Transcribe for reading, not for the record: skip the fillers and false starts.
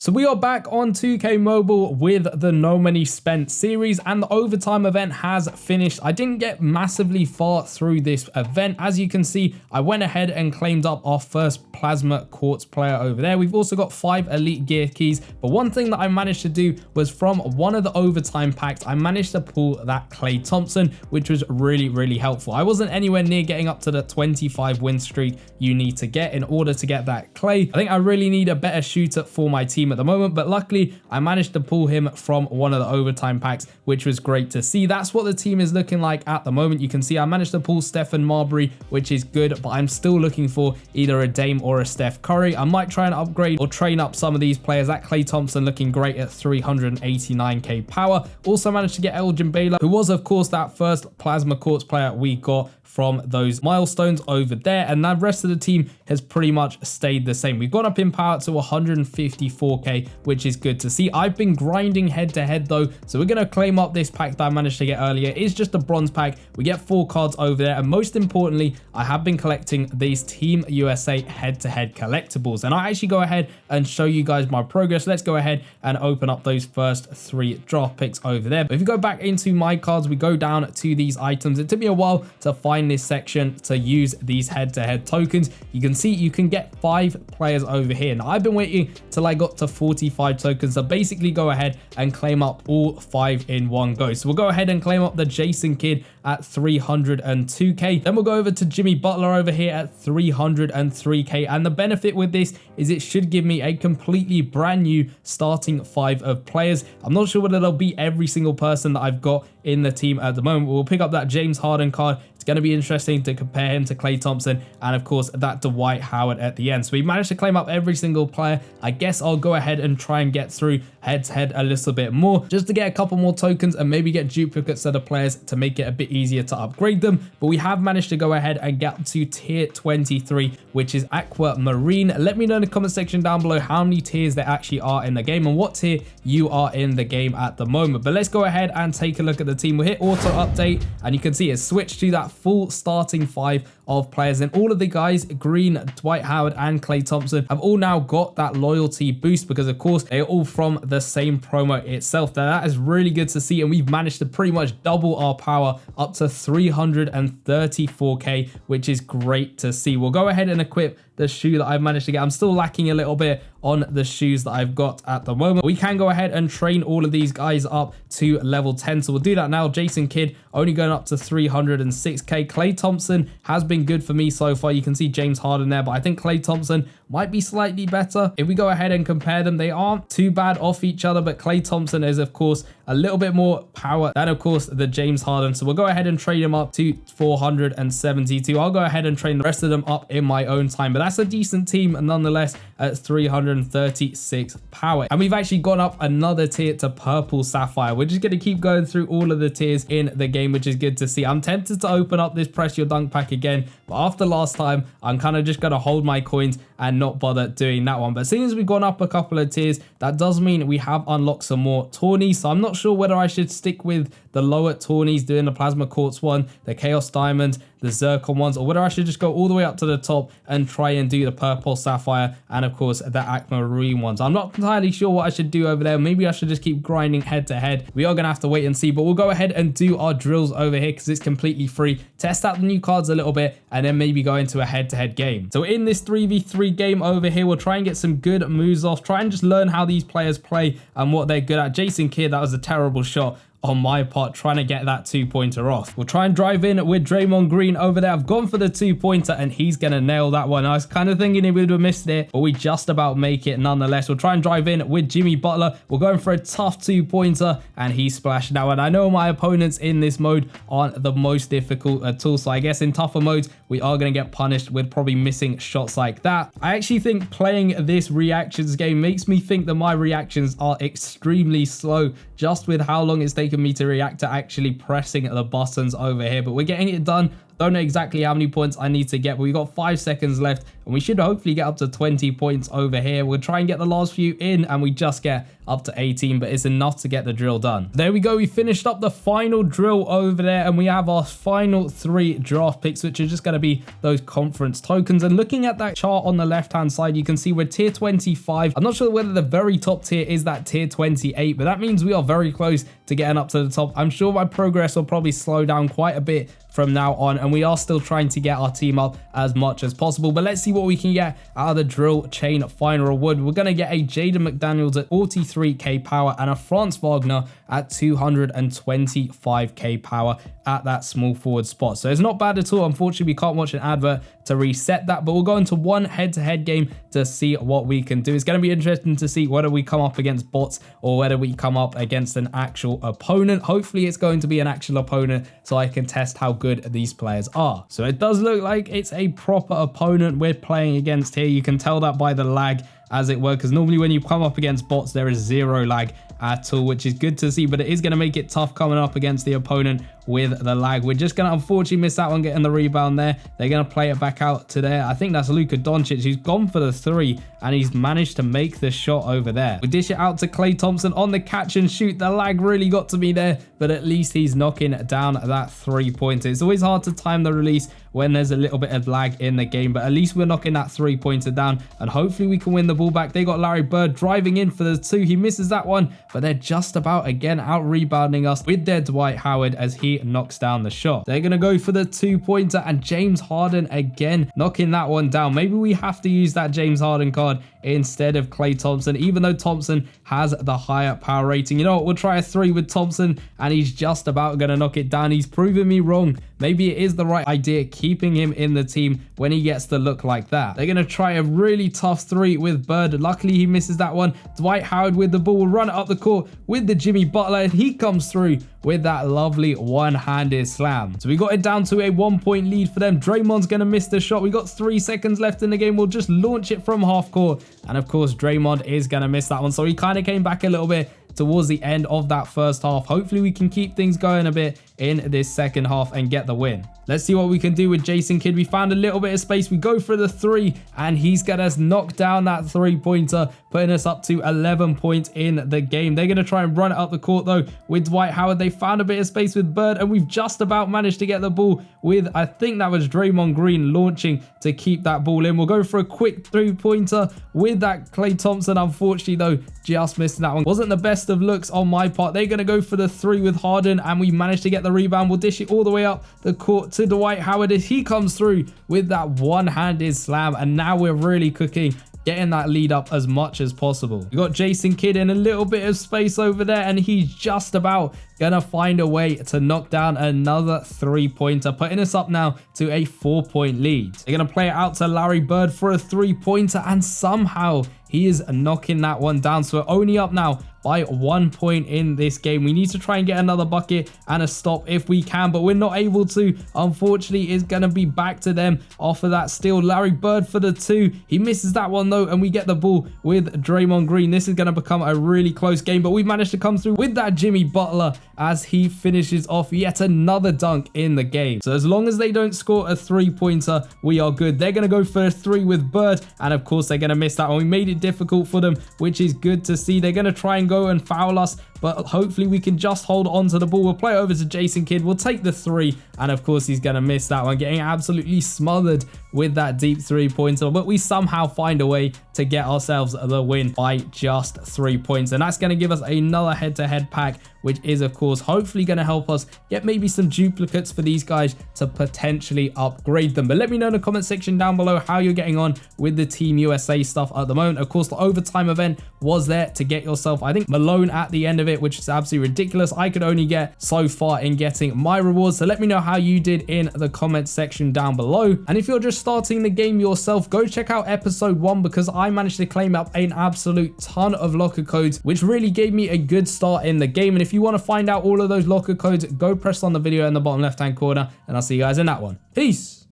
So we are back on 2K Mobile with the No Money Spent series, and the overtime event has finished. I didn't get massively far through this event. As you can see, I went ahead and claimed up our first Plasma Quartz player over there. We've also got 5 elite gear keys, but one thing that I managed to do was from one of the overtime packs, I managed to pull that Klay Thompson, which was really helpful. I wasn't anywhere near getting up to the 25 win streak you need to get in order to get that Klay. I think I really need a better shooter for my team at the moment, but luckily I managed to pull him from one of the overtime packs, which was great to see. That's what the team is looking like at the moment. You can see I managed to pull Stephen Marbury, which is good, but I'm still looking for either a Dame or a Steph Curry. I might try and upgrade or train up some of these players. That Klay Thompson looking great at 389k power. Also managed to get Elgin Baylor, who was of course that first Plasma Quartz player we got from those milestones over there, and the rest of the team has pretty much stayed the same. We've gone up in power to 154k, which is good to see. I've been grinding head to head though, so we're going to claim up this pack that I managed to get earlier. It's just a bronze pack. We get 4 cards over there, and most importantly, I have been collecting these Team USA head to head collectibles, and I actually go ahead and show you guys my progress. Let's go ahead and open up those first 3 draft picks over there. But if you go back into my cards, we go down to these items. It took me a while to find this section to use these head-to-head tokens. You can see you can get 5 players over here. Now I've been waiting till I got to 45 tokens to basically go ahead and claim up all 5 in one go. So we'll go ahead and claim up the Jason Kidd at 302k. Then we'll go over to Jimmy Butler over here at 303k, and the benefit with this is it should give me a completely brand new starting 5 of players. I'm not sure whether it'll be every single person that I've got in the team at the moment. We'll pick up that James Harden card. It's going to be interesting to compare him to Klay Thompson, and of course that Dwight Howard at the end. So we managed to claim up every single player. I guess I'll go ahead and try and get through head to head a little bit more just to get a couple more tokens and maybe get duplicates of the players to make it a bit easier to upgrade them. But we have managed to go ahead and get up to tier 23, which is Aquamarine. Let me know in the comment section down below how many tiers there actually are in the game and what tier you are in the game at the moment. But let's go ahead and take a look at the team. We'll hit auto update, and you can see it's switched to that full starting 5 of players, and all of the guys, Green, Dwight Howard and Klay Thompson, have all now got that loyalty boost because of course they're all from the same promo itself. Now that is really good to see, and we've managed to pretty much double our power up to 334k, which is great to see. We'll go ahead and equip the shoe that I've managed to get. I'm still lacking a little bit on the shoes that I've got at the moment. We can go ahead and train all of these guys up to level 10, so we'll do that now. Jason Kidd only going up to 306k. Klay Thompson has been good for me so far. You can see James Harden there, but I think Klay Thompson might be slightly better. If we go ahead and compare them, they aren't too bad off each other, but Klay Thompson is of course a little bit more power than of course the James Harden, so we'll go ahead and trade him up to 472. I'll go ahead and train the rest of them up in my own time, but that's a decent team nonetheless at 336 power. And we've actually gone up another tier to Purple Sapphire. We're just going to keep going through all of the tiers in the game, which is good to see. I'm tempted to open up this Press Your Dunk pack again, but after last time I'm kind of just going to hold my coins and not bother doing that one. But seeing as we've gone up a couple of tiers, that does mean we have unlocked some more tourneys, so I'm not sure whether I should stick with the lower tourneys doing the Plasma Quartz one, the Chaos Diamond, the Zircon ones, or whether I should just go all the way up to the top and try and do the Purple Sapphire and of course the Aquamarine ones. I'm not entirely sure what I should do over there. Maybe I should just keep grinding head to head. We are going to have to wait and see, but we'll go ahead and do our drills over here because it's completely free. Test out the new cards a little bit and then maybe go into a head to head game. So in this 3v3 game over here, we'll try and get some good moves off, try and just learn how these players play and what they're good at. Jason Kidd, that was a terrible shot on my part, trying to get that 2-pointer off. We'll try and drive in with Draymond Green over there. I've gone for the 2-pointer and he's going to nail that one. I was kind of thinking he would have missed it, but we just about make it nonetheless. We'll try and drive in with Jimmy Butler. We're going for a tough 2-pointer and he splashed now. And I know my opponents in this mode aren't the most difficult at all, so I guess in tougher modes we are going to get punished with probably missing shots like that. I actually think playing this reactions game makes me think that my reactions are extremely slow just with how long it's taken me to react to actually pressing the buttons over here, but we're getting it done. Don't know exactly how many points I need to get, but we got 5 seconds left and we should hopefully get up to 20 points over here. We'll try and get the last few in and we just get up to 18, but it's enough to get the drill done. There we go. We finished up the final drill over there and we have our final 3 draft picks, which are just going to be those conference tokens. And looking at that chart on the left hand side, you can see we're tier 25. I'm not sure whether the very top tier is that tier 28, but that means we are very close to getting up to the top. I'm sure my progress will probably slow down quite a bit from now on, and we are still trying to get our team up as much as possible. But let's see what we can get out of the drill chain final reward. We're going to get a Jaden McDaniels at 43k power and a Franz Wagner at 225k power at that small forward spot. So it's not bad at all. Unfortunately, we can't watch an advert to reset that, but we'll go into one head-to-head game to see what we can do. It's going to be interesting to see whether we come up against bots or whether we come up against an actual opponent. Hopefully it's going to be an actual opponent so I can test how good these players are. So it does look like it's a proper opponent we're playing against here. You can tell that by the lag, as it were, because normally when you come up against bots there is zero lag at all, which is good to see, but it is going to make it tough coming up against the opponent with the lag. We're just going to unfortunately miss out on getting the rebound there. They're going to play it back out to there. I think that's Luka Doncic, who's gone for the 3 and he's managed to make the shot over there. We dish it out to Klay Thompson on the catch and shoot. The lag really got to me there, but at least he's knocking down that 3-pointer. It's always hard to time the release when there's a little bit of lag in the game, but at least we're knocking that 3-pointer down and hopefully we can win the ball back. They got Larry Bird driving in for the 2. He misses that one, but they're just about again out rebounding us with their Dwight Howard as he knocks down the shot. They're going to go for the 2-pointer and James Harden again knocking that one down. Maybe we have to use that James Harden card instead of Klay Thompson, even though Thompson has the higher power rating. You know what? We'll try a 3 with Thompson and he's just about going to knock it down. He's proven me wrong. Maybe it is the right idea keeping him in the team when he gets the look like that. They're going to try a really tough 3 with Bird. Luckily, he misses that one. Dwight Howard with the ball will run it up the court with the Jimmy Butler and he comes through with that lovely one-handed slam. So we got it down to a 1-point lead for them. Draymond's going to miss the shot. We got 3 seconds left in the game. We'll just launch it from half court. And of course, Draymond is going to miss that one. So he kind of came back a little bit towards the end of that first half. Hopefully we can keep things going a bit in this second half and get the win. Let's see what we can do with Jason Kidd. We found a little bit of space. We go for the 3 and he's gonna knock down that 3-pointer, putting us up to 11 points in the game. They're gonna try and run it up the court though with Dwight Howard. They found a bit of space with Bird and we've just about managed to get the ball with, I think that was Draymond Green launching to keep that ball in. We'll go for a quick 3-pointer with that Klay Thompson. Unfortunately though, just missed that one. Wasn't the best of looks on my part. They're gonna go for the 3 with Harden and we managed to get the rebound. We'll dish it all the way up the court to Dwight Howard as he comes through with that one-handed slam, and now we're really cooking, getting that lead up as much as possible. We got Jason Kidd in a little bit of space over there and he's just about gonna find a way to knock down another 3-pointer, putting us up now to a 4-point lead. They're gonna play it out to Larry Bird for a 3-pointer and somehow he is knocking that one down. So we're only up now by 1 point in this game. We need to try and get another bucket and a stop if we can, but we're not able to. Unfortunately, it's going to be back to them off of that steal. Larry Bird for the 2. He misses that one though, and we get the ball with Draymond Green. This is going to become a really close game, but we've managed to come through with that Jimmy Butler as he finishes off yet another dunk in the game. So as long as they don't score a 3-pointer, we are good. They're going to go for a 3 with Bird, and of course they're going to miss that one. We made it difficult for them, which is good to see. They're going to try and go and foul us, but hopefully we can just hold on to the ball. We'll play it over to Jason Kidd. We'll take the 3, and of course he's going to miss that one, getting absolutely smothered with that deep 3-pointer, but we somehow find a way to get ourselves the win by just 3 points, and that's going to give us another head-to-head pack, which is of course hopefully going to help us get maybe some duplicates for these guys to potentially upgrade them. But let me know in the comment section down below how you're getting on with the Team USA stuff at the moment. Of course, the overtime event was there to get yourself, I think, Malone at the end of it, which is absolutely ridiculous. I could only get so far in getting my rewards, so let me know how you did in the comment section down below. And if you're just starting the game yourself, go check out episode 1 because I managed to claim up an absolute ton of locker codes, which really gave me a good start in the game. And if you want to find out all of those locker codes, go press on the video in the bottom left hand corner, and I'll see you guys in that one. Peace.